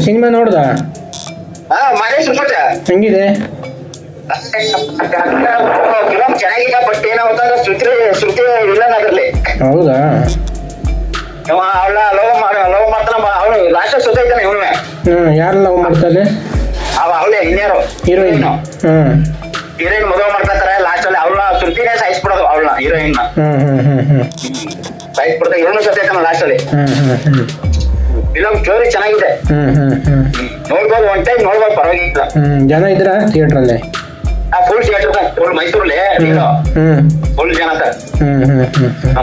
Cinema ನೋಡ್ದ? ಮಹೇಶ್ ನೋಡ್ದೆ. ಹೆಂಗಿದೆ? ಫಿಲಂ ಚೆನ್ನಾಗಿದೆ, ಬಟ್ ಏನಾಗುತ್ತಂದ್ರೆ ಶ್ರುತಿ ವಿಲನ್ ಅದ್ರಲ್ಲಿ. ಹೌದಾ? ಅವಳ ಲವ್ ಮಾಡ್ತಾನ, ಅವಳು ಲಾಸ್ಟ್ ಸುತ್ತ ಇದ್ದಾನೆ ಇವನೇ. ಯಾರು ಲವ್ ಮಾಡ್ತಾನೆ? ಅವಳೇ ಇನ್ಯಾರು ಹೀರೋಯಿನ್. ಹೀರೋಯಿನ್ ಮದುವೆ ಮಾಡ್ಕೊತಾರೆ. ಲಾಸ್ಟ್ ಅಲ್ಲಿ ಅವಳ ಶ್ರುತಿನೇ ಸಾಯಿಸ್ಬಿಡೋದು ಅವಳನ್ನ, ಹೀರೋಯಿನ್ ಸಾಯಿಸ್ಬಿಡ್ತಾರೆ. ಇವನು ಸತ್ತ ಇದ್ದಾನೆ ಲಾಸ್ಟ್ ಅಲ್ಲಿ. ಫಿಲಂ ಸ್ಟೋರಿ ಚೆನ್ನಾಗಿದೆ, ನೋಡ್ಬೋದು, ಒನ್ ಟೈಮ್ ನೋಡ್ಬೋದು, ಪರವಾಗಿಲ್ಲ. ಜನ ಇದ್ರ ಥಿಯೇಟರ್ ಅಲ್ಲಿ? ಫುಲ್ ಥಿಯೇಟರ್, ಫುಲ್ ಮೈಸೂರಲ್ಲಿ ಫುಲ್ ಜನ ಸರ್.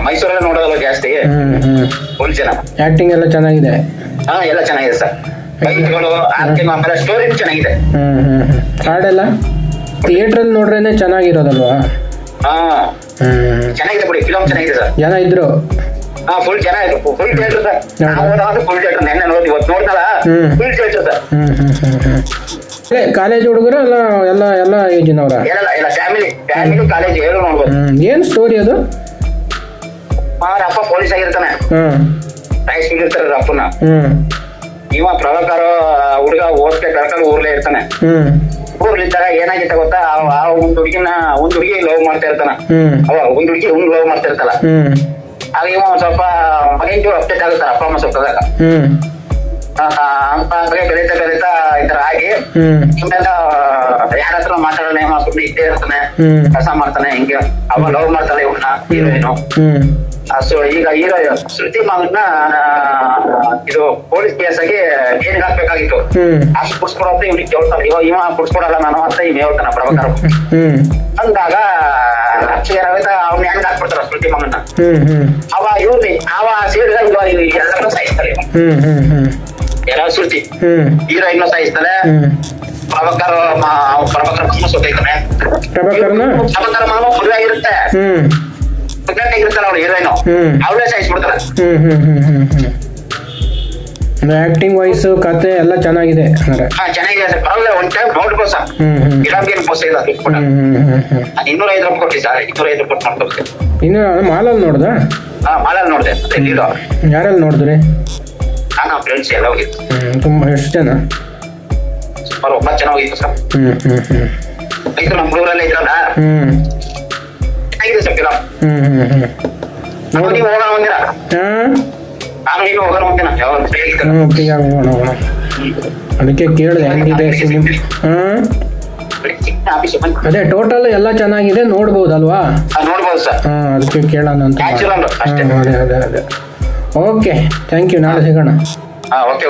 ಮೈಸೂರಲ್ಲೇ ನೋಡೋದಲ್ಲ ಜಾಸ್ತಿ, ಫುಲ್ ಜನ. ಆಕ್ಟಿಂಗ್ ಎಲ್ಲ ಚೆನ್ನಾಗಿದೆ? ಎಲ್ಲ ಚೆನ್ನಾಗಿದೆ ಸರ್. ಫೈಟ್ಗಳು, ಆಕ್ಟಿಂಗ್, ಆಮೇಲೆ ಸ್ಟೋರಿ ಚೆನ್ನಾಗಿದೆ. ಹಾಡೆಲ್ಲ ಥಿಯೇಟರ್ ಅಲ್ಲಿ ನೋಡ್ರೇನೆ ಚೆನ್ನಾಗಿರೋದಲ್ವಾ? ಚೆನ್ನಾಗಿದೆ ಬಿಡಿ, ಫಿಲಂ ಚೆನ್ನಾಗಿದೆ ಸರ್. ಜನ ಇದ್ರು? ಫುಲ್ ಜನ ಇದ್ರು, full theatre sir. Full theatre, ನೆನ್ನೆ ನೋಡಿ, ಇವತ್ತು ನೋಡ್ತಾರ ಫುಲ್ ಥಿಯೇಟರ್ ಸರ್. ಕಾಲೇಜ್ ಹುಡುಗರು ಎಲ್ಲ ಎಲ್ಲ ಎಲ್ಲ ಏಜಿನವ್ರ? ಎಲ್ಲ ಫ್ಯಾಮಿಲಿ ಕಾಲೇಜ್ ಏನು ನೋಡ್ಬೋದು. ಏನ್ ಸ್ಟೋರಿ ಅದು? ಅಪ್ಪ ಪೊಲೀಸ್ ಆಗಿರ್ತಾನೆ, ಇರ್ತಾರೆ ಅಪ್ಪನ. ಇವ ಪ್ರಭಾಕರ ಹುಡುಗ ಓದ್ಕೆ ಕರ್ಕೊಂಡು ಊರ್ಲೇ ಇರ್ತಾನೆ. ಊರ್ಲಿದ್ದಾಗ ಏನಾಗಿತ್ತ ಗೊತ್ತಾ, ಒಂದ್ ಹುಡುಗಿ ಲವ್ ಮಾಡ್ತಾ ಇರ್ತಾನ. ಒಂದ್ ಹುಡುಗಿ ಲವ್ ಮಾಡ್ತಾ ಇರ್ತಲ್ಲ. ಆಗ ಇವ ಸ್ವಲ್ಪ ಮಗನ್ ಅಪ್ಡೇಟ್ ಆಗುತ್ತಾರ ಅಪ್ಪ ಅಮ್ಮ ಸ್ವಲ್ಪದಾಗ. ಬೆಳೀತಾ ಈ ತರ ಆಗಿ ಯಾರ ಹತ್ರ ಮಾತಾಡೋಣ, ಸುಮ್ಮನೆ ಇದ್ದೇ ಇರ್ತಾನೆ, ಕೆಲಸ ಮಾಡ್ತಾನೆ. ಹಿಂಗೆ ಅವ ಲವ್ ಮಾಡ್ತಾಳೆ ಇವನ್ನ, ಹೀರೋಯಿನು. ಸೊ ಈಗ ಹೀರೋ ಶ್ರುತಿ ಮಗನ್ನ ಇದು ಪೊಲೀಸ್ ಕೇಸ್ ಆಗಿ ಏನಿಗೆ ಹಾಕ್ಬೇಕಾಗಿತ್ತು, ಅಷ್ಟು ಕುಡ್ಸ್ಕೊಡೋದು ಇವ್ನಿಗೆ ಕೇಳ್ತಾನೆ. ಇವ ಕುಡ್ಸ್ಕೊಡಲ್ಲ ನಾನು ಅಂತ ಇವ್ ಹೇಳ್ತಾನ ಪ್ರಭಾಕರ್. ಅಂದಾಗ ಏನಾಗುತ್ತೆ, ಅವ್ನ ಹೆಂಗ್ ಹಾಕ್ಬಿಡ್ತಾರ ಶ್ರುತಿ ಮಗನ್ನ. ಅವ ಸೀಡ್ಗ ಎಲ್ಲರೂ ಸಾಯಿಸ್ತಾರೆ. ಎಲ್ಲ ಶ್ರುತಿ ಹೀರೋಯಿನ್ ಸಾಯಿಸ್ತಾನೆ. ಪ್ರಭಾಕರ್ ಸೊತ್ತೈತಾನೆ. ಪ್ರಭಾಕರ್ ಮಾವ ಮದುವೆ ಆಗಿರುತ್ತೆ, ಇರ್ತಾರ ಅವ್ಳು ಹೀರೋಯಿನು, ಅವಳೇ ಸಾಯಿಸ್ಬಿಡ್ತಾರ. ಆಕ್ಟಿಂಗ್ ವೈಸ್ ಕತೆ ಎಲ್ಲ ಚೆನ್ನಾಗಿದೆ. ಚೆನ್ನಾಗಿದೆ ಸರ್, ಪರವಾಗಿಲ್ಲ, ಒಂದ್ ಟೈಮ್ ನೋಡ್ಬೋದು ಸರ್. ಇರಾಮ್ಗೇನು ಮೋಸ ಇಲ್ಲ. 205 ರೂಪಾಯಿ ಕೊಟ್ಟಿ ಸರ್, 205 ರೂಪಾಯಿ ಮಾಡ್ಕೊಡ್ತೇವೆ. ಇನ್ನು ಮಾಲಲ್ಲಿ ನೋಡ್ದ? ಮಾಲಲ್ಲಿ ನೋಡಿದೆ. ಯಾರಲ್ಲಿ ನೋಡಿದ್ರಿ? ನಾನು ಫ್ರೆಂಡ್ಸ್ ಎಲ್ಲ ಹೋಗಿತ್ತು. ತುಂಬಾ ಎಷ್ಟು ಜನ? ಸುಮಾರು 9 ಜನ ಹೋಗಿತ್ತು ಸರ್. ಇದು ನಮ್ಮ ಹುಡುಗರಲ್ಲೇ ಇದ್ರಲ್ಲ, ಚೆನ್ನಾಗಿದೆ ಸರ್ ಫಿಲಂ. ನೀವು ಹೋಗೋಣ ಒಂದಿನ? ನಾನು ನೀನು ಹೋಗೋಣ ಒಂದಿನ? ಹೋಗೋಣ. ಅದಕ್ಕೆ ಕೇಳಿದೆ ಹೆಂಗಿದೆ ಸಿನಿಮಾ. ಅದೇ ಟೋಟಲ್ ಎಲ್ಲ ಚೆನ್ನಾಗಿದೆ, ನೋಡ್ಬೋದಲ್ವಾ? ನೋಡ್ಬೋದು ಸರ್. ಅದಕ್ಕೆ ಕೇಳೋಣ ಅಂತ. ಅದೇ ಓಕೆ, ಥ್ಯಾಂಕ್ ಯು. ನಾಳೆ ಸಿಗೋಣ. ಓಕೆ.